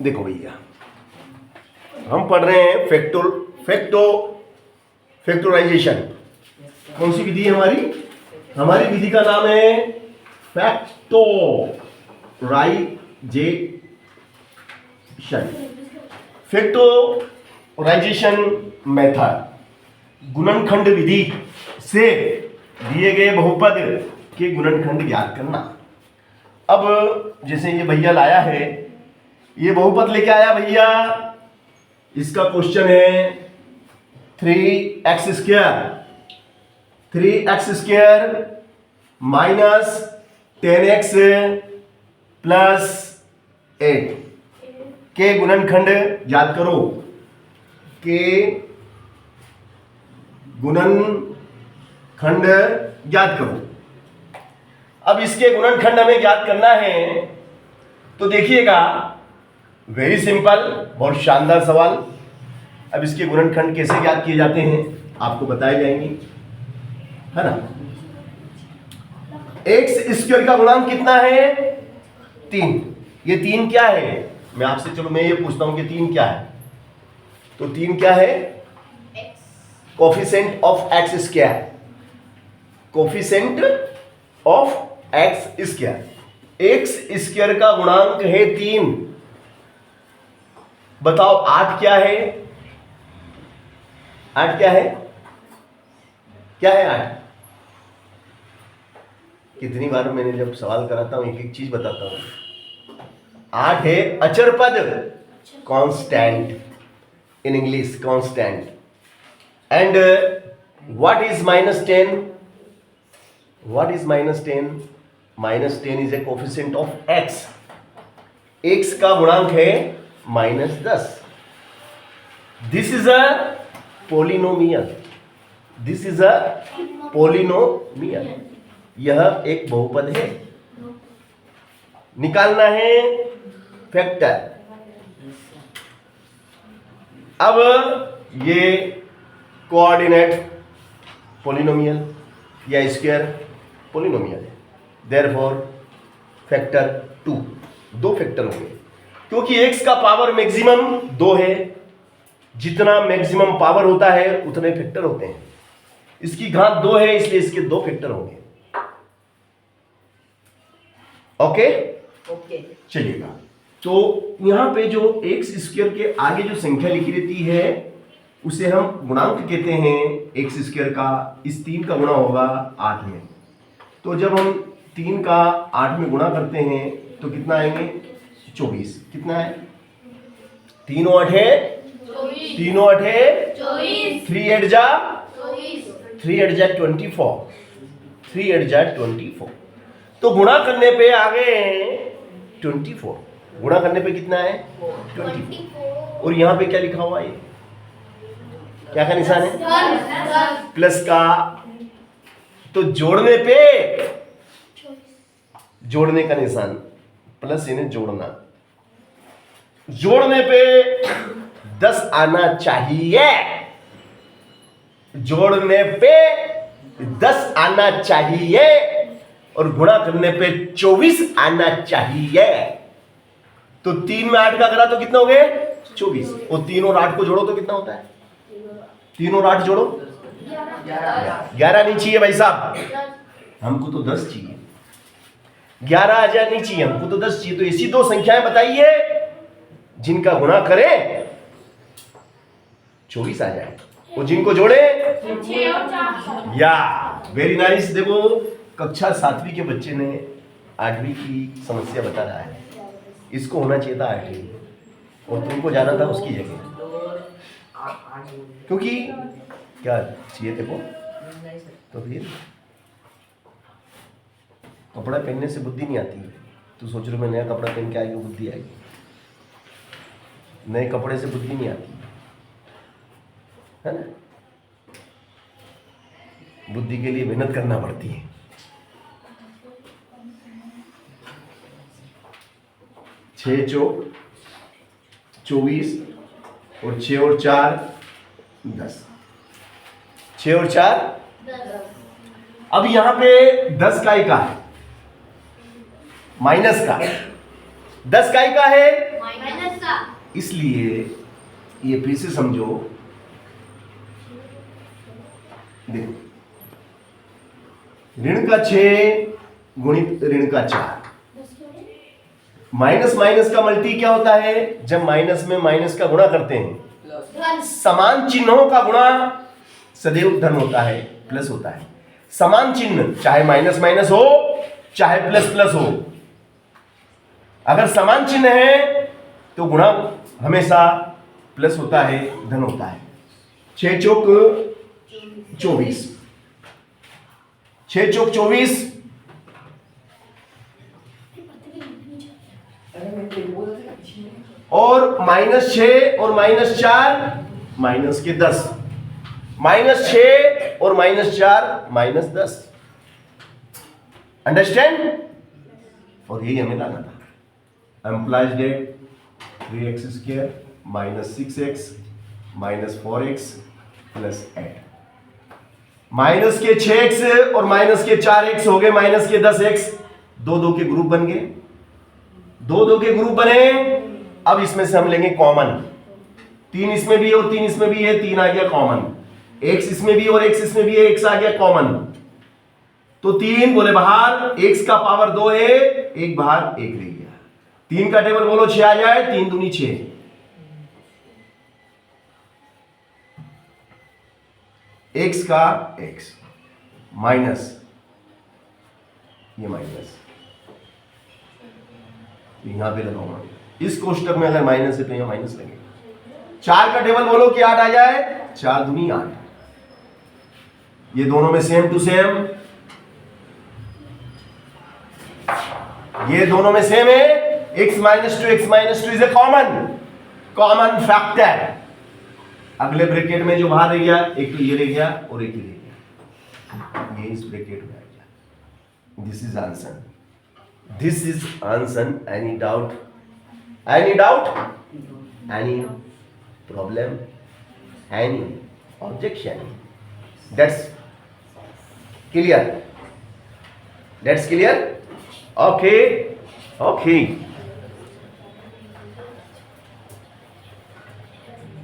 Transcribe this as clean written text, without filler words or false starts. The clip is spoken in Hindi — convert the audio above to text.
देखो भैया, हम पढ़ रहे हैं फैक्टराइजेशन। कौन सी विधि है हमारी? हमारी विधि का नाम है फैक्टराइजेशन। फैक्टराइजेशन मेथड, गुणनखंड विधि से दिए गए बहुपद के गुणनखंड ज्ञात करना। अब जैसे ये भैया लाया है, ये बहुपद लेके आया भैया, इसका क्वेश्चन है 3x square minus 10x plus 8 के गुणनखंड याद करो, के गुणनखंड याद करो। अब इसके गुणनखंड हमें ज्ञात करना है, तो देखिएगा, वेरी सिंपल, बहुत शानदार सवाल। अब इसके गुणनखंड कैसे ज्ञात किए जाते हैं आपको बताए जाएंगे, है ना। एक्स स्क्वायर का गुणांक कितना है? 3। ये 3 क्या है? मैं आपसे, चलो मैं ये पूछता हूं कि 3 क्या है। तो 3 क्या है? Coefficient of x square, coefficient of x square. X square का गुणांक है 3। बताओ 8 क्या है? 8 क्या है? क्या है 8? कितनी बार मैंने जब सवाल कराता हूं एक एक चीज बताता हूं। 8 है अचर पद, constant, in English constant. And what is -10? What is -10? -10 is a coefficient of x. X का गुणांक है -10। This is a polynomial, this is a polynomial. यह एक बहुपद है। निकालना है फैक्टर। अब ये कोऑर्डिनेट पोलिनोमियल या स्क्वायर पोलिनोमियल है, देयरफॉर फैक्टर 2, 2 फैक्टर होंगे, क्योंकि x का पावर मैक्सिमम 2 है। जितना मैक्सिमम पावर होता है उतने फैक्टर होते हैं। इसकी घात 2 है, इसलिए इसके 2 फैक्टर होंगे। ओके ओके, चलिएगा। तो यहां पे जो एक्स स्क्वायर के आगे जो संख्या लिखी रहती है उसे हम गुणांक कहते हैं एक्स स्क्वायर का। इस 3 का गुणा होगा 8 में। तो जब हम 3 का 8 में गुणा करते हैं तो कितना आएंगे? 24। कितना है? 3 8 है 3 8 है 3 8 जा 3 8 जा 24, 3 8 जा 24। तो गुणा करने पे आ गए 24। गुणा करने पे कितना है? 24। और यहां पे क्या लिखा हुआ है? क्या का निशान है? प्लस का। तो जोड़ने पे, जोड़ने का निशान, प्लस इन्हें जोड़ना। जोड़ने पे 10 आना चाहिए, जोड़ने पे 10 आना चाहिए, और गुणा करने पे 24 आना चाहिए। तो 3 में 8 का करा तो कितना हो गए? 24। और 3 और 8 को जोड़ो तो कितना होता है? 3 और 8 जोड़ो 11 नहीं चाहिए भाई साहब, हमको तो 10 चाहिए। 11 आ जाए नहीं चाहिए, हमको तो 10 चाहिए। तो ऐसी 2 संख्याएं बताइए जिनका गुणा करें 24 आ जाए, और जिनको जोड़े 6 और 4। या वेरी नाइस। देखो कक्षा 7वीं के बच्चे ने 8वीं की समस्या बता रहा है। इसको होना चाहिए था 8वीं, और तुमको जाना था उसकी जगह, क्योंकि क्या चाहिए तेको? तो फिर कपड़ा पहनने से बुद्धि नहीं आती। तू सोच रहा मैं नया कपड़ा पहन के आएगी बुद्धि आएगी, नए कपड़े से बुद्धि नहीं आती है ना। बुद्धि के लिए मेहनत करना पड़ती है। 6 चौक 24 और 6 और 4 10। 6 और 4 अब यहां पे 10 का ही का है, माइनस का, 10 काय का है, माइनस का। इसलिए ये फिर से समझो, देखो ऋण का 6 गुणित ऋण का 4, माइनस माइनस का मल्टी क्या होता है, जब माइनस में माइनस का गुणा करते हैं, समान चिन्हों का गुणा सदैव धन होता है, प्लस होता है। समान चिन्ह चाहे माइनस माइनस हो चाहे प्लस प्लस हो, अगर समान चिन्ह है तो गुणा हमेशा प्लस होता है, धन होता है। 6 चौक 24, 6 चौक 24, और -6 और -4 माइनस के 10, -6 और -4 -10। अंडरस्टैंड? और यही हमें लाना था। Employees date 3x² -6x -4x +8, minus के 6x और माइनस के 4x हो गए माइनस के 10x, 2 के ग्रुप बन गए, 2 के ग्रुप बने। अब इसमें से हम लेंगे कॉमन, 3 इसमें भी और 3 इसमें भी है, 3 आ गया कॉमन, x इसमें भी और x इसमें भी है, x आ गया कॉमन, तो 3 बोले बाहर, x का पावर 2 है, 1 बाहर 1 रह गया। 3 का टेबल बोलो 6 आ जाए, 3 दूनी 6, x का x माइनस, ये माइनस यहां पे लगाऊंगा, इस कोष्टक में अगर माइनस है तो यहां माइनस लगेगा। 4 का टेबल बोलो कि 8 आ जाए, 4 दूनी 8, ये दोनों में सेम टू सेम, ये दोनों में सेम है, x -2 is a common factor. अगले ब्रैकेट में जो बाहर रह गया, एक तो ये रह गया और एक ये रह गया, ये इस ब्रैकेट में आ गया। This is answer, this is answer. Any doubt, any doubt, any problem, any objection? That's clear, that's clear. Okay okay.